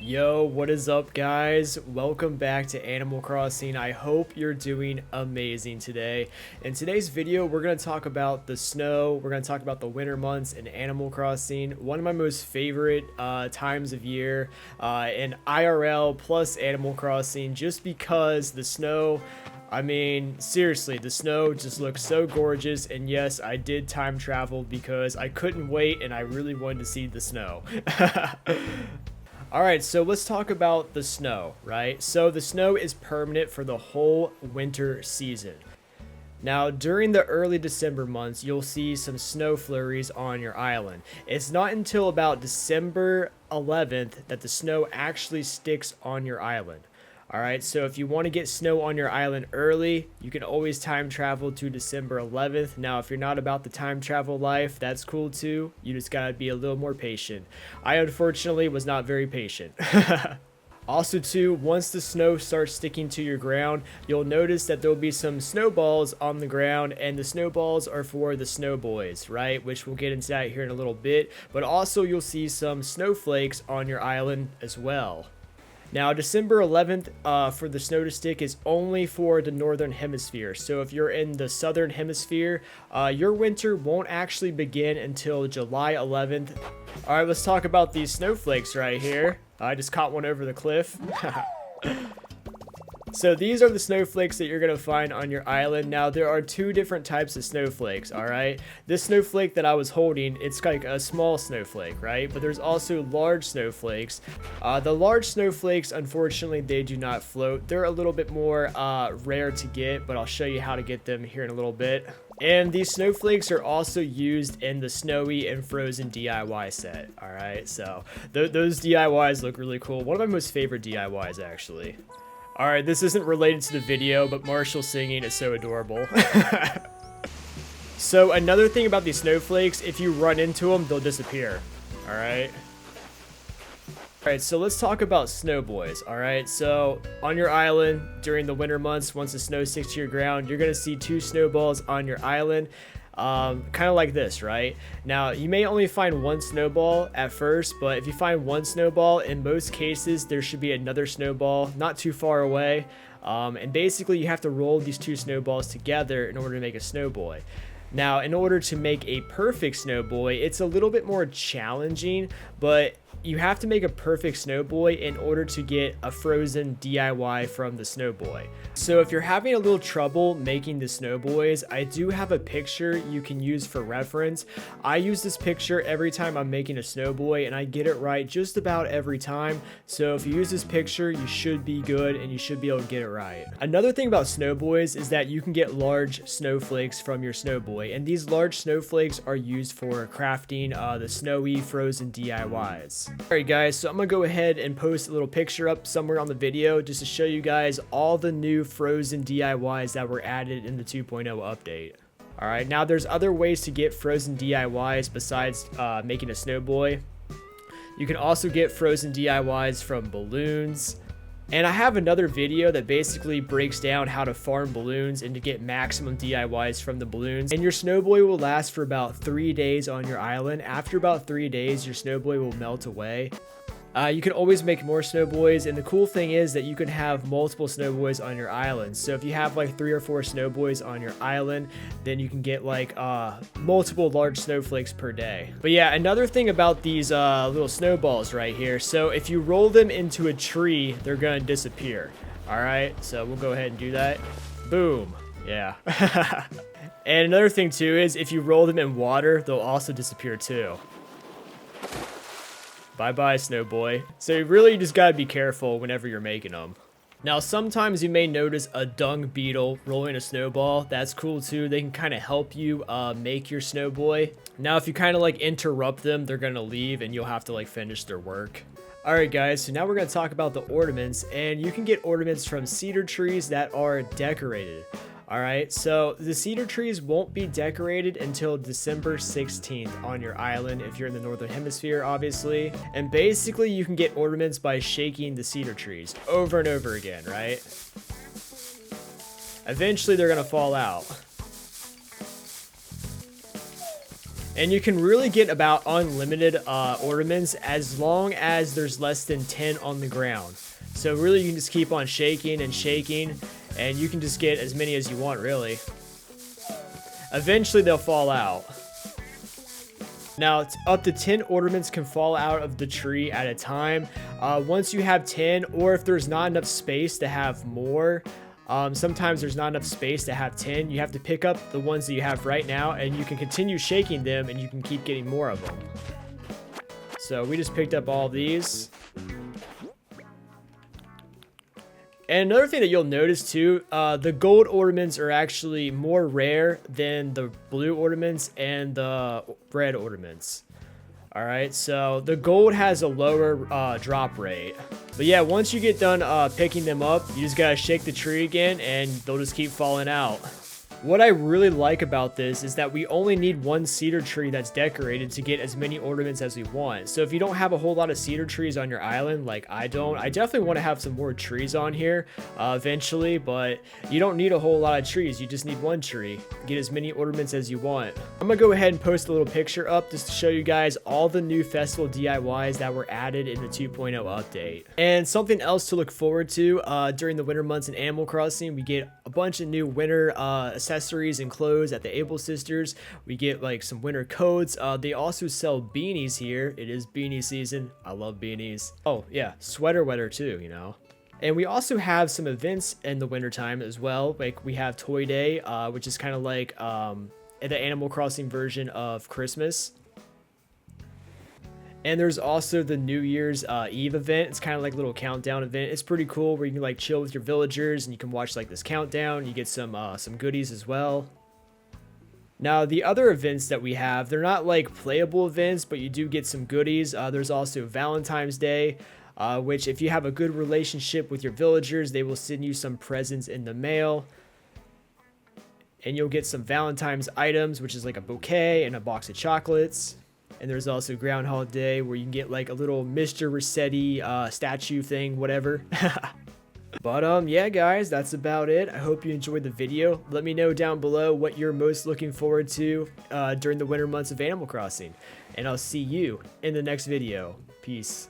Yo, what is up, guys? Welcome back to Animal Crossing. I hope you're doing amazing today. In today's video, we're going to talk about the snow. We're going to talk about the winter months in Animal Crossing. One of my most favorite times of year in IRL plus Animal Crossing, just because the snow, I mean, seriously, the snow just looks so gorgeous. And yes, I did time travel because I couldn't wait and I really wanted to see the snow. Alright, so let's talk about the snow, right? So the snow is permanent for the whole winter season. Now, during the early December months, you'll see some snow flurries on your island. It's not until about December 11th that the snow actually sticks on your island. Alright, so if you want to get snow on your island early, you can always time travel to December 11th. Now, if you're not about the time travel life, that's cool too. You just gotta be a little more patient. I unfortunately was not very patient. Also too, once the snow starts sticking to your ground, you'll notice that there'll be some snowballs on the ground, and the snowballs are for the snow boys, right? Which we'll get into that here in a little bit. But also you'll see some snowflakes on your island as well. Now, December 11th for the snow to stick is only for the northern hemisphere. So if you're in the southern hemisphere, your winter won't actually begin until July 11th. All right, let's talk about these snowflakes right here. I just caught one over the cliff. So these are the snowflakes that you're going to find on your island. Now, there are two different types of snowflakes, all right? This snowflake that I was holding, it's like a small snowflake, right? But there's also large snowflakes. The large snowflakes, unfortunately, they do not float. They're a little bit more rare to get, but I'll show you how to get them here in a little bit. And these snowflakes are also used in the Snowy and Frozen DIY set, all right? So those DIYs look really cool. One of my most favorite DIYs, actually. Alright, this isn't related to the video, but Marshall singing is so adorable. So another thing about these snowflakes, if you run into them, they'll disappear. Alright? Alright, so let's talk about snow boys. Alright, so on your island, during the winter months, once the snow sticks to your ground, you're going to see two snowballs on your island. Kind of like this, right? Now, you may only find one snowball at first, but if you find one snowball, in most cases, there should be another snowball not too far away. And basically, you have to roll these two snowballs together in order to make a snowboy. Now, in order to make a perfect snowboy, it's a little bit more challenging, but you have to make a perfect snowboy in order to get a frozen DIY from the snowboy. So if you're having a little trouble making the snowboys, I do have a picture you can use for reference. I use this picture every time I'm making a snowboy, and I get it right just about every time. So if you use this picture, you should be good and you should be able to get it right. Another thing about snowboys is that you can get large snowflakes from your snowboy, and these large snowflakes are used for crafting the snowy frozen DIYs. Alright guys, so I'm gonna go ahead and post a little picture up somewhere on the video just to show you guys all the new frozen DIYs that were added in the 2.0 update. Alright, now there's other ways to get frozen DIYs besides making a snowboy. You can also get frozen DIYs from balloons. And I have another video that basically breaks down how to farm balloons and to get maximum DIYs from the balloons. And your snowboy will last for about 3 days on your island. After about 3 days, your snowboy will melt away. You can always make more snowboys, and the cool thing is that you can have multiple snowboys on your island. So if you have like 3 or 4 snowboys on your island, then you can get like multiple large snowflakes per day. But yeah, another thing about these little snowballs right here, so if you roll them into a tree, they're gonna disappear. All right, so we'll go ahead and do that. Boom. Yeah. And another thing too is if you roll them in water, they'll also disappear too. Bye-bye, snowboy. So you really just gotta be careful whenever you're making them. Now, sometimes you may notice a dung beetle rolling a snowball. That's cool too. They can kind of help you make your snowboy. Now, if you kind of like interrupt them, they're gonna leave and you'll have to like finish their work. Alright guys, so now we're gonna talk about the ornaments, and you can get ornaments from cedar trees that are decorated. Alright, so the cedar trees won't be decorated until December 16th on your island if you're in the northern hemisphere, obviously. And basically you can get ornaments by shaking the cedar trees over and over again, right? Eventually they're gonna fall out. And you can really get about unlimited ornaments as long as there's less than 10 on the ground. So really you can just keep on shaking and shaking, and you can just get as many as you want, really. Eventually they'll fall out. Now, it's up to 10 ornaments can fall out of the tree at a time. Once you have 10, or if there's not enough space to have more, sometimes there's not enough space to have 10, you have to pick up the ones that you have right now, and you can continue shaking them, and you can keep getting more of them. So we just picked up all these. And another thing that you'll notice too, the gold ornaments are actually more rare than the blue ornaments and the red ornaments. Alright, so the gold has a lower drop rate. But yeah, once you get done picking them up, you just gotta shake the tree again and they'll just keep falling out. What I really like about this is that we only need one cedar tree that's decorated to get as many ornaments as we want. So if you don't have a whole lot of cedar trees on your island, like I don't, I definitely want to have some more trees on here eventually, but you don't need a whole lot of trees. You just need one tree. Get as many ornaments as you want. I'm going to go ahead and post a little picture up just to show you guys all the new festival DIYs that were added in the 2.0 update. And something else to look forward to during the winter months in Animal Crossing, we get a bunch of new winter accessories and clothes at the Able Sisters. We get like some winter coats. They also sell beanies here. It is beanie season. I love beanies. Oh yeah, sweater weather too, you know. And we also have some events in the wintertime as well. Like we have Toy Day, which is kind of like the Animal Crossing version of Christmas. And there's also the New Year's Eve event. It's kind of like a little countdown event. It's pretty cool where you can like chill with your villagers and you can watch like this countdown. You get some goodies as well. Now the other events that we have, they're not like playable events, but you do get some goodies. There's also Valentine's Day, which if you have a good relationship with your villagers, they will send you some presents in the mail. And you'll get some Valentine's items, which is like a bouquet and a box of chocolates. And there's also Groundhog Day where you can get like a little Mr. Rossetti statue thing, whatever. But yeah guys, that's about it. I hope you enjoyed the video. Let me know down below what you're most looking forward to during the winter months of Animal Crossing. And I'll see you in the next video. Peace.